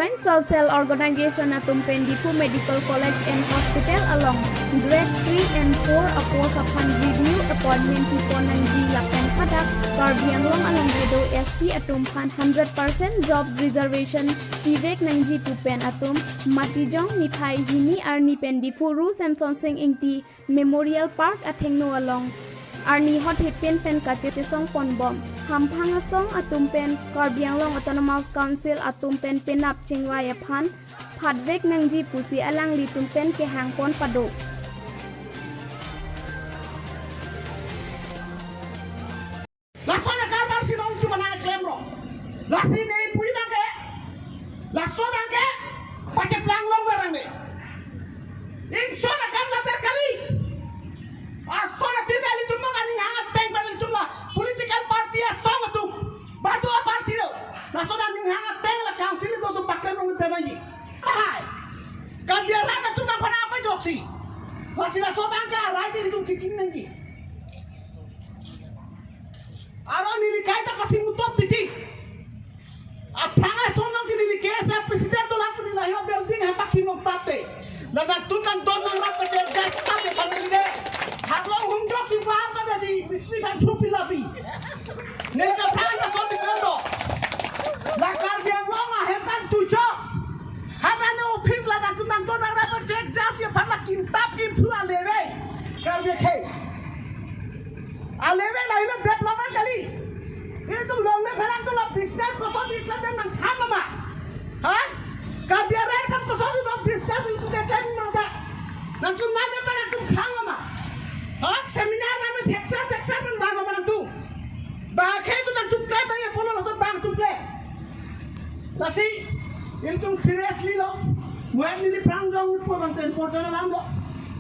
join social organization atum Pendifu Medical College and Hospital along grade 3 and 4 apos upon review appointment people nang lapan padak Karbiang long along redo SP atum pan 100% job reservation Vivek nang tupen atum Matijong Nipai Hini Arni Pendifu Ru Samson Singh Ingti Memorial Park Athengno along Arni hot hit pen kache song pon bom hampang song atum pen Karbiang long Autonomous Council atum pen penap chingwaya phan phatvek nangji pusi alang li tum pen ke hang pon pado Laksana karbar si nong cuma nak klaim ro lasi nei pui bangke lasso bangke pacet lang long barang ne insona kam latar kali asona tidak itu mengani hangat tank pada itu lah political party asong tu batu party lo laksana ning hangat tank lah council itu tu pakai nong lagi hai kan dia rata tu nak apa joksi lasi lasso bangke alai itu cicing nanti Aron nilikai tak kasih mutop titi. Apanga sonong si nilikai sa presiden tu langsung nilai building hampa kinok tate. Laga tunang donang rapat dia jasta de panelide. Harlong hundok si faham pada di mistri kan supi labi. Nilga panga sobi kendo. Lakar biang longa hekan tujo. Hata ne office laga tunang donang rapat dia jasta parla kintap kimpu aleve. Kalbe kei. Aleve lah ini development kali. Ini tuh long में फैला तो business को तो दिखला दे नंग खाम मा, हाँ? Kabiar kan को तो business itu dekat mana? Nang tuh mana mana tuh खाम मा, हाँ? Seminar nama teksa pun mana mana tuh. Bagai itu nang tuh kaya banyak polo langsung bang tuh kaya. Tapi ini tuh seriously lo, buat ini perang jauh itu bang important lah lo.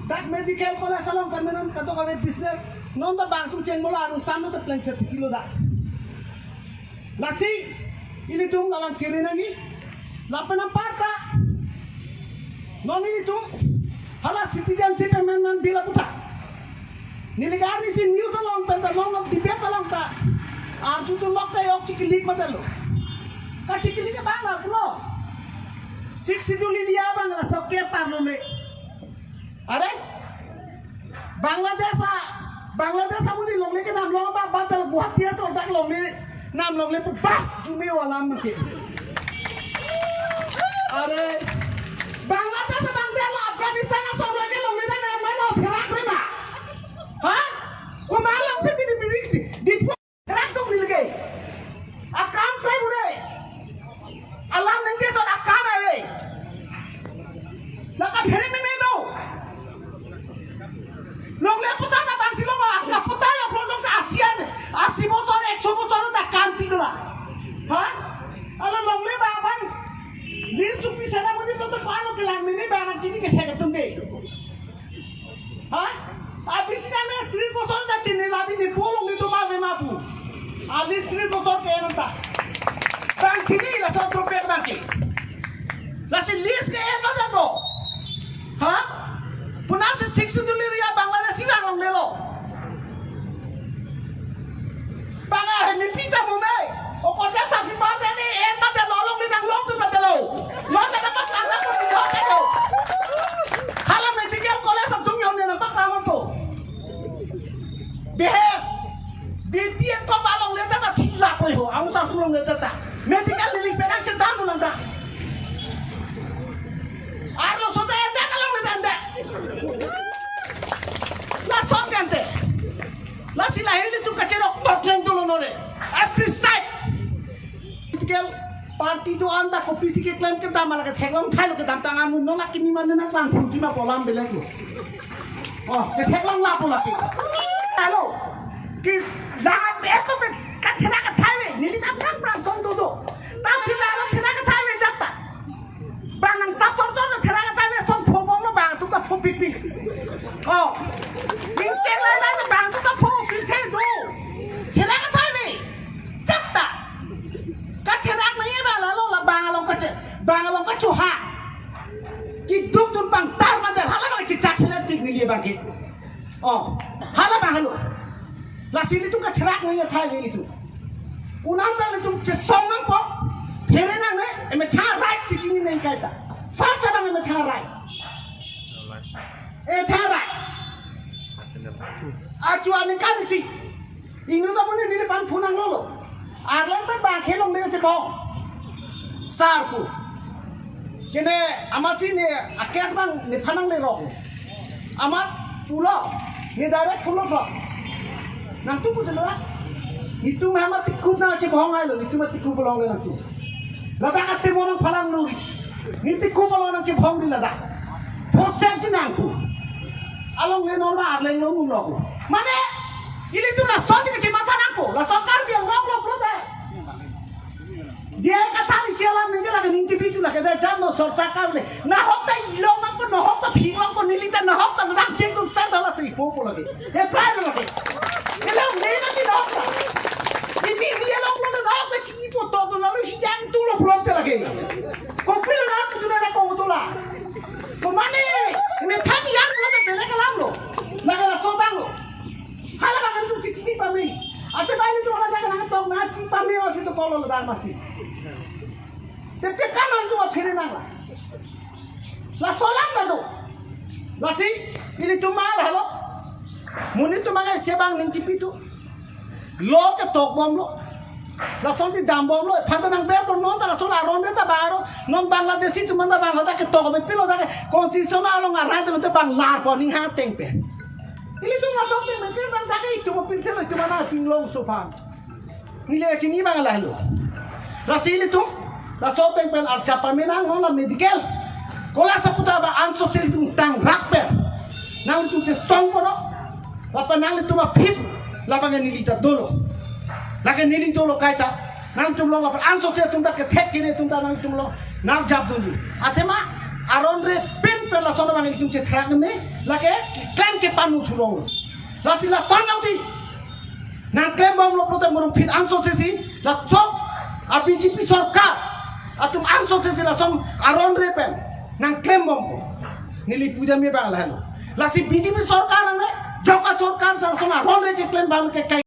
Tak medical college along seminar kata kami business. Nonton bang tu ceng bola arung sama tu plan 1 kilo dah. Nasi ini tu dalam ciri lagi. Lapan parta. Non ini tu hala citizenship amendment bila putar. Niligar ni si news along pentas long debate along ta. Arju tu lok tay ok cikilik madalo. Ka cikilik ke bangla pulo. Sik siduli dia bangla sok ke parlo le. Are? Bangladesh kamu di long ke nam long apa batal buat dia sodak long nam long bah cumi walam mungkin. Are Bangladesh Bangladesh Afghanistan asal lagi long ni dah mana gerak lima, hah? Kau malam ke di gerak tu ni lagi. Akam kau bude, alam nanti tu akam ada. Nak apa ni meno? Long putar tak bangsi long agak putar yang produk ASEAN, ASEAN bosor 100 bosor dah kanti tu lah, hah? Alam long le bapan, lis cupi sana mungkin produk mana kelang ni barang jadi kesehatan tunggu, hah? Abis ini ane 30 bosor dah tinggal lagi ni bolong itu mapu, alis 30 bosor ke nanti, bang sini lah satu rupiah bangki, lah si lis ke mana tu, hah? Punah se 6 dulu ria Bangladesh sih orang lelo. Bangladesh ni pita mume. Okor dia sapi mata ni, mata lolong ni nang long tu mata lo. Lo tak dapat tanda pun di lo tak lo. Halam medical college satu yang ni nampak ramai tu. Behar, BPM kau balong leta tak silap pun. Aku satu long leta tak. Medical ni perang sedang tu nanti. Arlo sudah ada kalau leta ada. Lah sombente. Lah sila heli tu kacerok baklen dulu nore. Every side. Political party tu anda kopi sikit klaim ke dam malah ketheklong thai lo ke dam tangan mun nona kimi mana nak lang puji ma polam belak lo. Oh, ketheklong la pola ki. Halo. Ki jangan itu kan thera ka thai we nili tam prang som do do. Tam sila lo thera ka thai we jatta. Bang nang sap tor tor thera ka thai we som phobong lo bang tu ta phobik pik. Oh. Bincang lah bang tu tak pun kita tu, kita kata apa? Jatah, kat kita ni apa lalu lah bang along kecuha, hidup tu bang tar macam halah bang cicak selipik ni bang kita. Oh, halah bang halu, lah sini tu kat kita ni thai ni itu, unan bang tu cesong nang pok, Here nang ne, eme thang right cici ni ni kan si inu ta pun ni pan phunang lo arlang pan ba khelong me che bong sar ku kene amachi ni akes bang ni phanang le ro amat pulo ni direct pulo tho nang tu pu jela ni tu ma mat kup na che bong ai lo ni tu mat kup bolong le nang tu lada katte monang phalang luri ni ti kup bolong nang che bong di lada proses je nang tu along le norma arleng lo mung lo mane ili tu la so ke mata nang ko la so kar biang rong lo pro de je kata ni sialam ni la ning ti pitu la ke da jam no sor sa ka le na hok ta ilong nang ko no hok ta phing long ko ni li ta na hok ta dak jeng tu sa da la ti po ko la ke e prai la ke e la ne na ti no ta ni bi bi long lo da hok ta chi po to do la lo hi jang tu lo pro te la ke ko pi la na tu na ko to la ko mane me thang yang lo de le ka lam lo la ka so bang lo hala ba kan tu chi chi pa mi ate ba ni tu la ja ka na to na ti pa mi wa si to ko lo da ma si te pe ka na tu wa phere na la so lang na do la si ili tu ma la lo muni tu ma ga se bang ning chi pi tu lo ka tok bom lo la so ti dam bom lo pha ta nang ber ko non ta la so la ron de ta ba ro non bangladeshi tu man da bang ta ke tok me pi lo da ke constitutional lo nga ra ta bang la ko ning ha teng pe ili tu na so ti me ke dang da ke tu mo pin te lo tu ma na pin long so fa ni le chi ni bang la lo la si ili tu la so teng pen ar chapa me nang ho la medical ko la sa puta ba an so sel tu tang rak pe nang tu che song ko no la pa nang tu ma phit la pa ni li ta dolo lagi nili dolo kaita nang tum long an so se tum ta ke thek kine tum ta nang tum long nang jab dunju atema aron re pin pe la so bang tum che thrak me lage klan ke panu thurong la si la ton nang si nang klem bom lo prote morum phit an so se si la so a BJP sarkar atum an so se si la som aron re pen nang klem bom ko nili puja me bang la si BJP sarkar ne joka sarkar sa sona aron re ke klem bang ke